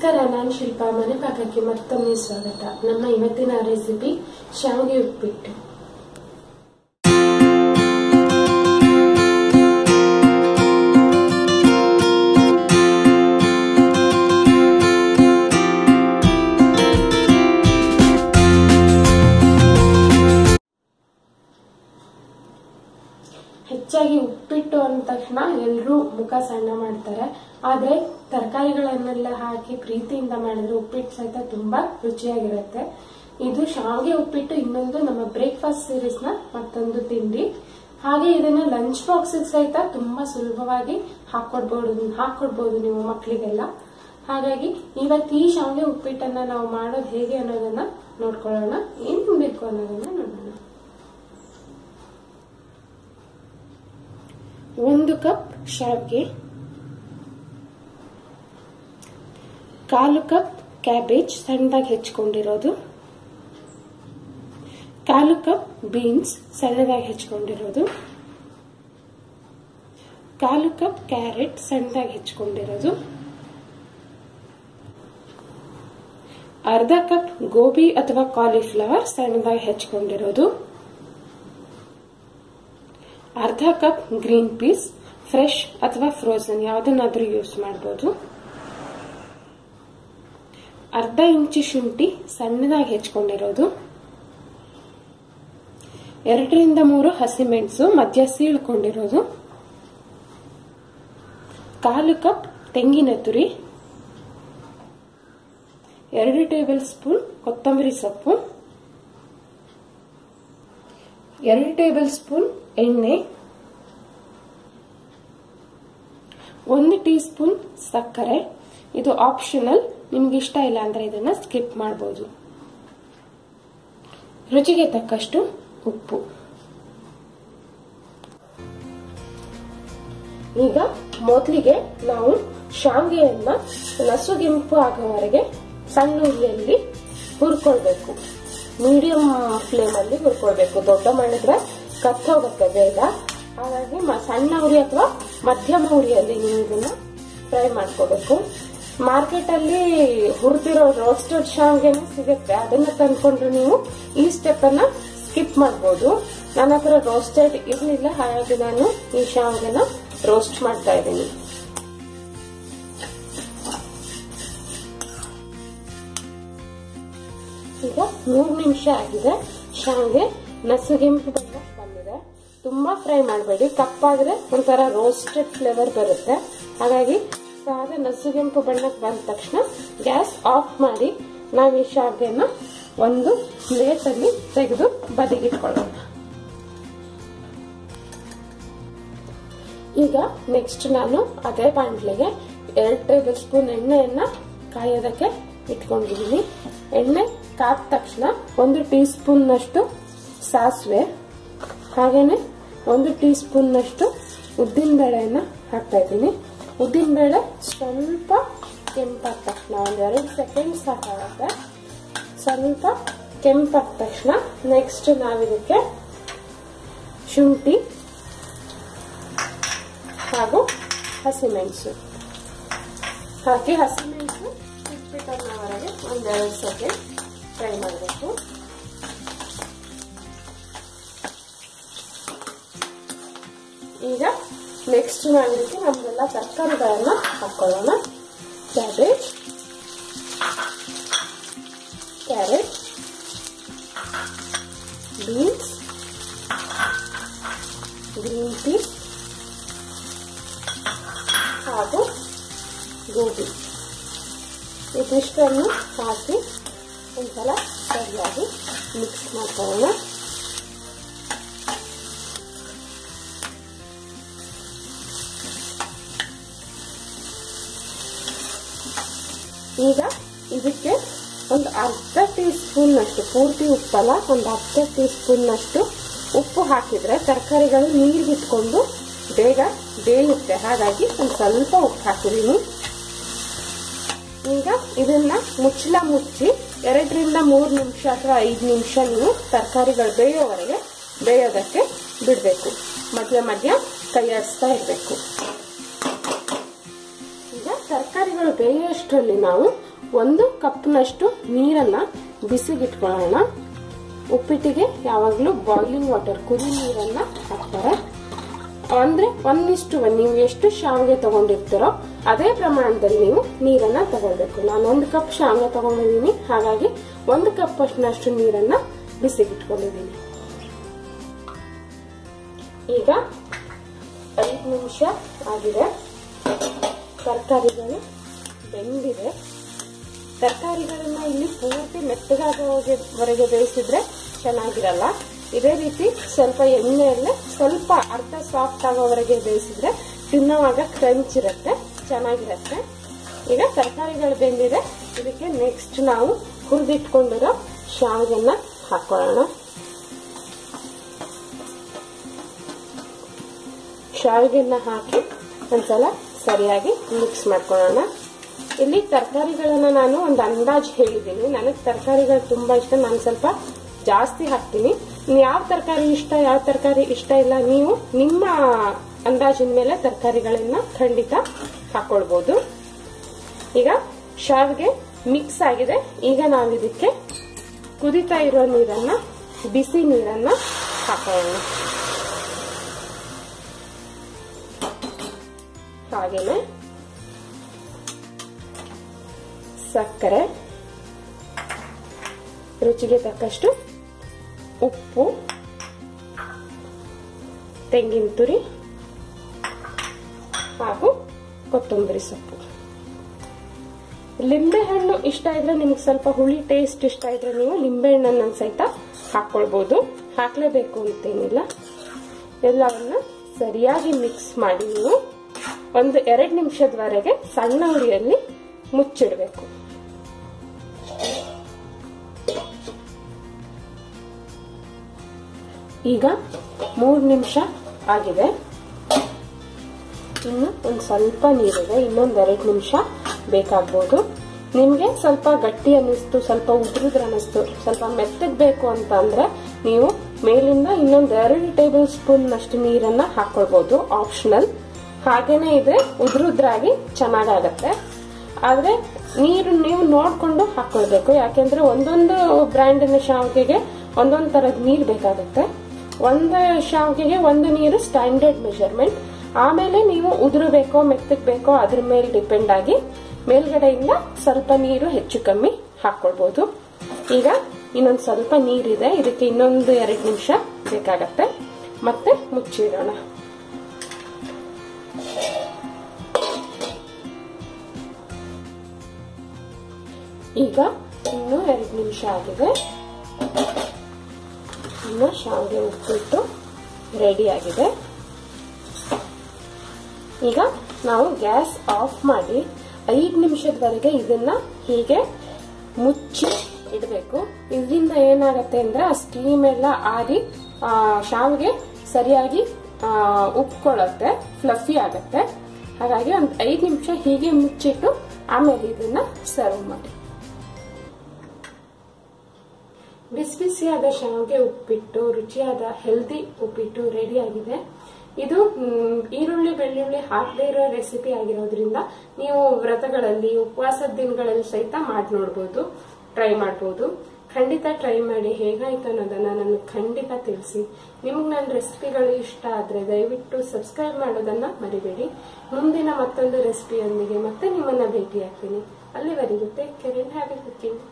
ನಮಸ್ಕಾರ, ನಾನು ಶಿಲ್ಪಾ. ಮನೆ ಪಾಕಕ್ಕೆ ಮತ್ತೊಮ್ಮೆ ಸ್ವಾಗತ. ನಮ್ಮ ಇವತ್ತಿನ ರೆಸಿಪಿ ಶಾವಿಗೆ ಉಪ್ಪಿಟ್ಟು. ಹೆಚ್ಚಾಗಿ ಉಪ್ಪಿಟ್ಟು ಅಂದ ತಕ್ಷಣ ಎಲ್ಲರೂ ಮುಖ ಸಣ್ಣ ಮಾಡ್ತಾರೆ. ಆದ್ರೆ ತರಕಾರಿಗಳನ್ನೆಲ್ಲ ಹಾಕಿ ಪ್ರೀತಿಯಿಂದ ಮಾಡಿದ್ರೆ ಉಪ್ಪಿಟ್ಟು ಸಹಿತ ತುಂಬಾ ರುಚಿಯಾಗಿರುತ್ತೆ. ಇದು ಶಾವಿಗೆ ಉಪ್ಪಿಟ್ಟು ಇನ್ನೊಂದು ನಮ್ಮ ಬ್ರೇಕ್ಫಾಸ್ಟ್ ಸೀರೀಸ್ ನ ಮತ್ತೊಂದು ತಿಂಡಿ. ಹಾಗೆ ಇದನ್ನ ಲಂಚ್ ಬಾಕ್ಸ್ ಸಹಿತ ತುಂಬಾ ಸುಲಭವಾಗಿ ಹಾಕೊಡ್ಬಹುದು ನೀವು ಮಕ್ಕಳಿಗೆಲ್ಲ. ಹಾಗಾಗಿ ಇವತ್ತು ಈ ಶಾವಿಗೆ ಉಪ್ಪಿಟ್ಟನ್ನ ನಾವು ಮಾಡೋದು ಹೇಗೆ ಅನ್ನೋದನ್ನ ನೋಡ್ಕೊಳ್ಳೋಣ. ಏನ್ ಬೇಕು ಅನ್ನೋದನ್ನ ನೋಡೋಣ. 1 ಕಪ್ ಶಾವಿಗೆ, 1/4 ಕಪ್ ಕ್ಯಾಬೇಜ್ ಸಣ್ಣದಾಗಿ ಹೆಚ್ಚಿಕೊಂಡಿರೋದು, 1/4 ಕಪ್ ಬೀನ್ಸ್ ಸಣ್ಣದಾಗಿ ಹೆಚ್ಚಿಕೊಂಡಿರೋದು, 1/4 ಕಪ್ ಕ್ಯಾರೆಟ್ ಸಣ್ಣದಾಗಿ ಹೆಚ್ಚಿಕೊಂಡಿರೋದು, 1/2 ಕಪ್ ಗೋಬಿ ಅಥವಾ ಕಾಲಿಫ್ಲವರ್ ಸಣ್ಣದಾಗಿ ಹೆಚ್ಚಿಕೊಂಡಿರೋದು, 1/2 ಕಪ್ ಗ್ರೀನ್ ಪೀಸ್ ಫ್ರೆಶ್ ಅಥವಾ ಫ್ರೋಸನ್ ಯಾವುದನ್ನಾದ್ರೂ ಯೂಸ್ ಮಾಡಬಹುದು, 1/2 ಇಂಚು ಶುಂಠಿ ಸಣ್ಣದಾಗಿ ಹೆಚ್ಚಿಕೊಂಡಿರೋದು, 2 ರಿಂದ 3 ಹಸಿಮೆಣಸು ಮಧ್ಯ ಸೀಳ್ಕೊಂಡಿರೋದು, 1/4 ಕಪ್ ತೆಂಗಿನ ತುರಿ, 2 ಟೇಬಲ್ ಸ್ಪೂನ್ ಕೊತ್ತಂಬರಿ ಸೊಪ್ಪು, 2 ಟೇಬಲ್ ಸ್ಪೂನ್ ಎಣ್ಣೆ, 1 ಟೀ ಸ್ಪೂನ್ ಸಕ್ಕರೆ. ಇದು ಆಪ್ಷನಲ್, ನಿಮ್ಗೆ ಇಷ್ಟ ಇಲ್ಲ ಅಂದ್ರೆ ಇದನ್ನ ಸ್ಕಿಪ್ ಮಾಡಬಹುದು. ರುಚಿಗೆ ತಕ್ಕಷ್ಟು ಉಪ್ಪು. ಈಗ ಮೊದಲಿಗೆ ನಾವು ಶಾವಿಗೆಯನ್ನ ನಸುಗೆಂಪು ಆಗುವವರೆಗೆ ಸಣ್ಣ ಉರಿಯಲ್ಲಿ ಹುರ್ಕೊಳ್ಬೇಕು. ಮೀಡಿಯಂ ಫ್ಲೇಮ್ ಅಲ್ಲಿ ಹುರ್ಕೊಳ್ಬೇಕು. ದೊಡ್ಡ ಮಾಡಿದ್ರೆ ಕತ್ತೋಗುತ್ತೆ ಬೇಗ. ಹಾಗಾಗಿ ಸಣ್ಣ ಉರಿ ಅಥವಾ ಮಧ್ಯಮ ಉರಿಯಲ್ಲಿ ನೀವು ಇದನ್ನ ಫ್ರೈ ಮಾಡ್ಕೋಬೇಕು. ಮಾರ್ಕೆಟ್ ಅಲ್ಲಿ ಹುರಿದಿರೋ ರೋಸ್ಟೆಡ್ ಶಾವಿಗೆನೇ ಸಿಗುತ್ತೆ. ಅದನ್ನ ತಂದ್ಕೊಂಡ್ರೆ ನೀವು ಈ ಸ್ಟೆಪ್ ಅನ್ನ ಸ್ಕಿಪ್ ಮಾಡಬಹುದು. ನನ್ನ ಹತ್ರ ರೋಸ್ಟೆಡ್ ಇರ್ಲಿಲ್ಲ, ಹಾಗಾಗಿ ನಾನು ಈ ಶಾವಿಗೆನ ರೋಸ್ಟ್ ಮಾಡ್ತಾ ಇದ್ದೀನಿ. ಈಗ 3 ನಿಮಿಷ ಆಗಿದೆ. ಶಾವಿಗೆ ನಸುಗೆಂಪು ಬಣ್ಣಕ್ಕೆ ಬಂದಿದೆ. ತುಂಬಾ ಫ್ರೈ ಮಾಡಬೇಡಿ, ಕಪ್ಪಾದ್ರೆ ಒಂಥರ ರೋಸ್ಟೆಡ್ ಫ್ಲೇವರ್ ಬರುತ್ತೆ. ಹಾಗಾಗಿ ಸಾದ ನಸುಗೆಂಪು ಬಣ್ಣಕ್ಕೆ ಬಂದ ತಕ್ಷಣ ಗ್ಯಾಸ್ ಆಫ್ ಮಾಡಿ ನಾವು ಈ ಶಾವಿಗೆನ ಒಂದು ಪ್ಲೇಟ್ ಅಲ್ಲಿ ತೆಗೆದು ಬದಿಗಿಟ್ಕೊಳ್ಳೋಣ. ಈಗ ನೆಕ್ಸ್ಟ್ ನಾನು ಅದೇ ಬಾಂಡ್ಲಿಗೆ 2 ಟೇಬಲ್ ಸ್ಪೂನ್ ಎಣ್ಣೆಯನ್ನ ಕಾಯೋದಕ್ಕೆ ಇಟ್ಕೊಂಡಿದ್ದೀನಿ. ಎಣ್ಣೆ ಕಾದ ತಕ್ಷಣ 1 ಟೀ ಸ್ಪೂನ್ ನಷ್ಟು ಸಾಸಿವೆ, ಹಾಗೇನೆ 1 ಟೀ ಸ್ಪೂನ್ ನಷ್ಟು ಉದ್ದಿನ ಬೇಳೆಯನ್ನ ಹಾಕ್ತಾ ಇದ್ದೀನಿ. ಉದ್ದಿನ ಬೇಳೆ ಸ್ವಲ್ಪ ಕೆಂಪಾದ ತಕ್ಷಣ 1-2 ಸೆಕೆಂಡ್ ಸಾಕಾಗುತ್ತೆ. ಸ್ವಲ್ಪ ಕೆಂಪಾದ ತಕ್ಷಣ ನೆಕ್ಸ್ಟ್ ನಾವಿದಕ್ಕೆ ಶುಂಠಿ ಹಾಗೂ ಹಸಿಮೆಣಸು ಹಾಕಿ ಹಸಿಮೆಣಸು ಅನ್ನೋವರೆಗೆ 1-2 ಸೆಕೆಂಡ್ ಫ್ರೈ ಮಾಡಬೇಕು. ಈಗ ನೆಕ್ಸ್ಟ್ ನಾವಿದಕ್ಕೆ ನಮ್ಗೆಲ್ಲ ತರಕಾರಿಗಳನ್ನ ಹಾಕೊಳ್ಳೋಣ. Cabbage, carrot, beans, green piece ಹಾಗೂ ಗೋಬಿ ಇದಿಷ್ಟನ್ನು ಹಾಕಿ ಒಂದ್ಸಲ ಸರಿಯಾಗಿ ಮಿಕ್ಸ್ ಮಾಡ್ಕೊಳ್ಳೋಣ. ಈಗ ಇದಕ್ಕೆ 1/2 ಟೀ ಸ್ಪೂನ್ ನಷ್ಟು, ಪೂರ್ತಿ ಉಪ್ಪಲ್ಲ, 1/2 ಟೀ ಸ್ಪೂನ್ ನಷ್ಟು ಉಪ್ಪು ಹಾಕಿದ್ರೆ ತರಕಾರಿಗಳು ನೀರು ಬಿಟ್ಕೊಂಡು ಬೇಗ ಬೇಯುತ್ತೆ. ಹಾಗಾಗಿ ಒಂದು ಸ್ವಲ್ಪ ಉಪ್ಪು ಹಾಕಿದೀನಿ. ಈಗ ಇದನ್ನ ಮುಚ್ಚಳ ಮುಚ್ಚಿ 2 ರಿಂದ 3 ನಿಮಿಷ ಅಥವಾ 5 ನಿಮಿಷ ನೀವು ತರಕಾರಿಗಳು ಬೇಯೋವರೆಗೆ ಬೇಯೋದಕ್ಕೆ ಬಿಡಬೇಕು. ಮಧ್ಯ ಮಧ್ಯ ಕೈ ಆಡಿಸ್ತಾ ಇರಬೇಕು. ಈಗ ತರಕಾರಿಗಳು ಬೇಯುವಷ್ಟರಲ್ಲಿ ನಾವು 1 ಕಪ್ನಷ್ಟು ನೀರನ್ನ ಬಿಸಿಗಿಟ್ಕೊಳ್ಳೋಣ. ಉಪ್ಪಿಟ್ಟಿಗೆ ಯಾವಾಗಲೂ ಬಾಯ್ಲಿಂಗ್ ವಾಟರ್, ಕುದಿ ನೀರನ್ನ ಹಾಕ್ತಾರೆ. ಅಂದ್ರೆ 1:1 ನೀವು ಎಷ್ಟು ಶಾವಿಗೆ ತಗೊಂಡಿರ್ತೀರೋ ಅದೇ ಪ್ರಮಾಣದಲ್ಲಿ ನೀವು ನೀರನ್ನ ತಗೊಳ್ಬೇಕು. ನಾನು 1 ಕಪ್ ಶಾವಿಗೆ ತಗೊಂಡಿದ್ದೀನಿ, ಹಾಗಾಗಿ 1 ಕಪ್ ಅಷ್ಟು ನೀರನ್ನ ಬಿಸಿಗಿಟ್ಕೊಂಡಿದ್ದೀನಿ. ಈಗ 5 ನಿಮಿಷ ಆಗಿದೆ. ತರಕಾರಿಗಳು ಬೆಂದಿದೆ. ತರಕಾರಿಗಳನ್ನ ಇಲ್ಲಿ ಪೂರ್ತಿ ಮೆತ್ತಗಾಗೋವರೆಗೆ ಬೇಯಿಸಿದ್ರೆ ಚೆನ್ನಾಗಿರಲ್ಲ. ಇದೇ ರೀತಿ ಸ್ವಲ್ಪ ಎಣ್ಣೆಯಲ್ಲೇ ಸ್ವಲ್ಪ ಅರ್ಧ ಸಾಫ್ಟ್ ಆಗೋವರೆಗೆ ಬೇಯಿಸಿದ್ರೆ ತಿನ್ನೋವಾಗ ಕ್ರಂಚ್ ಇರುತ್ತೆ, ಚೆನ್ನಾಗಿರುತ್ತೆ. ಈಗ ತರಕಾರಿಗಳು ಬೆಂದಿದೆ. ಇದಕ್ಕೆ ನೆಕ್ಸ್ಟ್ ನಾವು ಹುರಿದಿಟ್ಕೊಂಡಿರೋ ಶಾವಿಗೆನ ಹಾಕೊಳ್ಳೋಣ. ಶಾವಿಗೆನ ಹಾಕಿ ಒಂದ್ಸಲ ಸರಿಯಾಗಿ ಮಿಕ್ಸ್ ಮಾಡ್ಕೊಳ್ಳೋಣ. ಇಲ್ಲಿ ತರಕಾರಿಗಳನ್ನ ನಾನು ಒಂದು ಅಂದಾಜು ಹೇಳಿದ್ದೀನಿ. ನನಗೆ ತರಕಾರಿಗಳು ತುಂಬಾ ಇಷ್ಟ, ನಾನು ಸ್ವಲ್ಪ ಜಾಸ್ತಿ ಹಾಕ್ತೀನಿ. ಯಾವ ತರಕಾರಿ ಇಷ್ಟ, ಯಾವ ತರಕಾರಿ ಇಷ್ಟ ಇಲ್ಲ, ನೀವು ನಿಮ್ಮ ಅಂದಾಜಿನ ಮೇಲೆ ತರಕಾರಿಗಳನ್ನ ಖಂಡಿತ ಹಾಕೊಳ್ಬಹುದು. ಈಗ ಶಾವಿಗೆ ಮಿಕ್ಸ್ ಆಗಿದೆ. ಈಗ ನಾವು ಇದಕ್ಕೆ ಕುದಿತಾ ಇರೋ ನೀರನ್ನ, ಬಿಸಿ ನೀರನ್ನ ಹಾಕೋಣ. ಹಾಗೇನೆ ಸಕ್ಕರೆ, ರುಚಿಗೆ ತಕ್ಕಷ್ಟು ಉಪ್ಪು, ತೆಂಗಿನ ತುರಿ ಹಾಗೂ ಕೊತ್ತಂಬರಿ ಸೊಪ್ಪು. ಲಿಂಬೆ ಹಣ್ಣು ಇಷ್ಟ ಇದ್ರೆ, ನಿಮ್ಗೆ ಸ್ವಲ್ಪ ಹುಳಿ ಟೇಸ್ಟ್ ಇಷ್ಟ ಇದ್ರೆ ನೀವು ಲಿಂಬೆ ಹಣ್ಣನ್ನ ಸಹಿತ ಹಾಕೊಳ್ಬಹುದು. ಹಾಕ್ಲೇಬೇಕು ಅಂತೇನಿಲ್ಲ. ಎಲ್ಲವನ್ನ ಸರಿಯಾಗಿ ಮಿಕ್ಸ್ ಮಾಡಿ ನೀವು 1-2 ನಿಮಿಷದವರೆಗೆ ಸಣ್ಣ ಉರಿಯಲ್ಲಿ ಮುಚ್ಚಿಡಬೇಕು. ಈಗ 3 ನಿಮಿಷ ಆಗಿದೆ. ಇನ್ನು ಒಂದು ಸ್ವಲ್ಪ ನೀರಿದೆ, ಇನ್ನೊಂದು 2 ನಿಮಿಷ ಬೇಕಾಗ್ಬೋದು. ನಿಮ್ಗೆ ಸ್ವಲ್ಪ ಗಟ್ಟಿ ಅನ್ನಿಸ್ತು, ಸ್ವಲ್ಪ ಉದುರಿದ್ರೆ ಅನ್ನಿಸ್ತು, ಸ್ವಲ್ಪ ಮೆತ್ತಗ್ ಬೇಕು ಅಂತ ಅಂದ್ರೆ ನೀವು ಮೇಲಿಂದ ಇನ್ನೊಂದು 2 ಟೇಬಲ್ ಸ್ಪೂನ್ ಅಷ್ಟು ನೀರನ್ನ ಹಾಕೊಳ್ಬಹುದು, ಆಪ್ಷನಲ್. ಹಾಗೇನೆ ಇದೆ, ಉದುರುದ್ರಾಗಿ ಚೆನ್ನಾಗಾಗತ್ತೆ. ಆದ್ರೆ ನೀರು ನೀವು ನೋಡ್ಕೊಂಡು ಹಾಕೊಳ್ಬೇಕು, ಯಾಕೆಂದ್ರೆ ಒಂದೊಂದು ಬ್ರ್ಯಾಂಡಿನ ಶಾವಿಗೆಗೆ ಒಂದೊಂದು ತರದ ನೀರು ಬೇಕಾಗುತ್ತೆ. ಒಂದು ಶಾವಿಗೆಗೆ ಒಂದು ನೀರು ಸ್ಟ್ಯಾಂಡರ್ಡ್ ಮೆಜರ್ಮೆಂಟ್. ಆಮೇಲೆ ನೀವು ಉದುರು ಬೇಕೋ ಮೆತ್ತಗ್ ಬೇಕೋ ಅದ್ರ ಮೇಲೆ ಡಿಪೆಂಡ್ ಆಗಿ ಮೇಲ್ಗಡೆಯಿಂದ ಸ್ವಲ್ಪ ನೀರು ಹೆಚ್ಚು ಕಮ್ಮಿ ಹಾಕೊಳ್ಬಹುದು. ಈಗ ಇನ್ನೊಂದು ಸ್ವಲ್ಪ ನೀರಿದೆ, ಇದಕ್ಕೆ ಇನ್ನೊಂದು 2 ನಿಮಿಷ ಬೇಕಾಗತ್ತೆ. ಮತ್ತೆ ಮುಚ್ಚಿಡೋಣ. ಈಗ ಇನ್ನು 2 ನಿಮಿಷ ಆಗಿದೆ. ಇನ್ನು ಶಾವಿಗೆ ಉಪ್ಪಿಟ್ಟು ರೆಡಿ ಆಗಿದೆ. ಈಗ ನಾವು ಗ್ಯಾಸ್ ಆಫ್ ಮಾಡಿ 5 ನಿಮಿಷದವರೆಗೆ ಇದನ್ನ ಹೀಗೆ ಮುಚ್ಚಿ ಇಡಬೇಕು. ಇದರಿಂದ ಏನಾಗತ್ತೆ ಅಂದ್ರೆ ಆ ಸ್ಟೀಮ್ ಎಲ್ಲ ಆರಿ ಶಾವಿಗೆ ಸರಿಯಾಗಿ ಉಪ್ಕೊಳ್ಳುತ್ತೆ, ಫ್ಲಫಿ ಆಗತ್ತೆ. ಹಾಗಾಗಿ ಒಂದು 5 ನಿಮಿಷ ಹೀಗೆ ಮುಚ್ಚಿಟ್ಟು ಆಮೇಲೆ ಇದನ್ನ ಸರ್ವ್ ಮಾಡಿ. ಬಿಸಿ ಬಿಸಿಯಾದ ಶಾವಿಗೆ ಉಪ್ಪಿಟ್ಟು, ರುಚಿಯಾದ ಹೆಲ್ದಿ ಉಪ್ಪಿಟ್ಟು ರೆಡಿ ಆಗಿದೆ. ಇದು ಈರುಳ್ಳಿ ಬೆಳ್ಳುಳ್ಳಿ ಹಾಕದೇ ಇರೋ ರೆಸಿಪಿ ಆಗಿರೋದ್ರಿಂದ ನೀವು ವ್ರತಗಳಲ್ಲಿ, ಉಪವಾಸದ ದಿನಗಳಲ್ಲಿ ಸಹಿತ ಮಾಡಿ ನೋಡಬಹುದು, ಟ್ರೈ ಮಾಡಬಹುದು. ಖಂಡಿತ ಟ್ರೈ ಮಾಡಿ, ಹೇಗಾಯ್ತು ಅನ್ನೋದನ್ನ ನನಗೆ ಖಂಡಿತ ತಿಳಿಸಿ. ನಿಮ್ಗೆ ನನ್ನ ರೆಸಿಪಿಗಳು ಇಷ್ಟ ಆದ್ರೆ ದಯವಿಟ್ಟು ಸಬ್ಸ್ಕ್ರೈಬ್ ಮಾಡೋದನ್ನ ಮರಿಬೇಡಿ. ಮುಂದಿನ ಮತ್ತೊಂದು ರೆಸಿಪಿಯೊಂದಿಗೆ ಮತ್ತೆ ನಿಮ್ಮನ್ನ ಭೇಟಿ ಆಗ್ತೀನಿ. ಅಲ್ಲಿವರೆಗೂ take care and happy cooking.